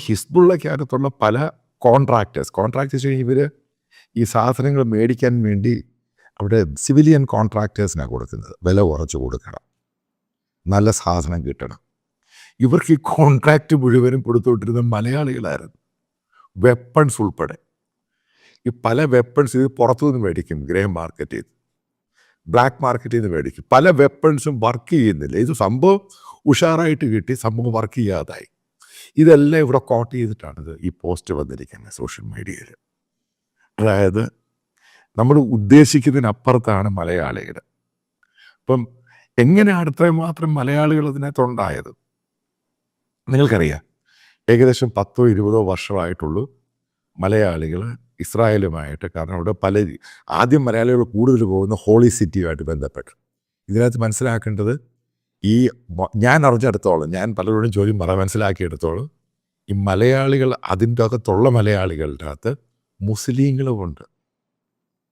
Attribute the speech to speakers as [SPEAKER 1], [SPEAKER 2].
[SPEAKER 1] ഹിസ്ബുള്ളയ്ക്കകത്തുള്ള പല കോൺട്രാക്ടേഴ്സ് ഇവർ ഈ സാധനങ്ങൾ മേടിക്കാൻ വേണ്ടി അവിടെ സിവിലിയൻ കോൺട്രാക്ടേഴ്സിനാണ് കൊടുക്കുന്നത്. വില കുറച്ച് കൊടുക്കണം, നല്ല സാധനം കിട്ടണം. ഇവർക്ക് ഈ കോൺട്രാക്റ്റ് മുഴുവനും കൊടുത്തുകൊണ്ടിരുന്ന മലയാളികളായിരുന്നു. വെപ്പൺസ് ഉൾപ്പെടെ ഈ പല വെപ്പൺസ് ഇത് പുറത്തുനിന്ന് മേടിക്കും, ഗ്രേ മാർക്കറ്റിൽ നിന്ന്, ബ്ലാക്ക് മാർക്കറ്റിൽ നിന്ന് മേടിക്കും. പല വെപ്പൺസും വർക്ക് ചെയ്യുന്നില്ല. ഇത് സംഭവം ഉഷാറായിട്ട് കിട്ടി, സംഭവം വർക്ക് ചെയ്യാതായി. ഇതെല്ലാം ഇവിടെ കോട്ട് ചെയ്തിട്ടാണിത് ഈ പോസ്റ്റ് വന്നിരിക്കുന്നത് സോഷ്യൽ മീഡിയയിൽ. അതായത് നമ്മൾ ഉദ്ദേശിക്കുന്നതിനപ്പുറത്താണ് മലയാളികൾ. അപ്പം എങ്ങനെയാണ് ഇത്രയും മാത്രം മലയാളികൾ അതിനകത്തുണ്ടായത്? നിങ്ങൾക്കറിയാം, ഏകദേശം 10-20 വർഷമായിട്ടുള്ളൂ മലയാളികൾ ഇസ്രായേലുമായിട്ട്. കാരണം അവിടെ ആദ്യം മലയാളികൾ കൂടുതൽ പോകുന്ന ഹോളി സിറ്റിയുമായിട്ട് ബന്ധപ്പെട്ട്. ഇതിനകത്ത് മനസ്സിലാക്കേണ്ടത്, ഞാൻ അറിഞ്ഞെടുത്തോളം, ഞാൻ പലരോടും ചോദ്യം മനസ്സിലാക്കിയെടുത്തോളം, ഈ മലയാളികൾ, അതിൻ്റെ അകത്തുള്ള മലയാളികളുടെ അകത്ത് മുസ്ലിങ്ങളുമുണ്ട്.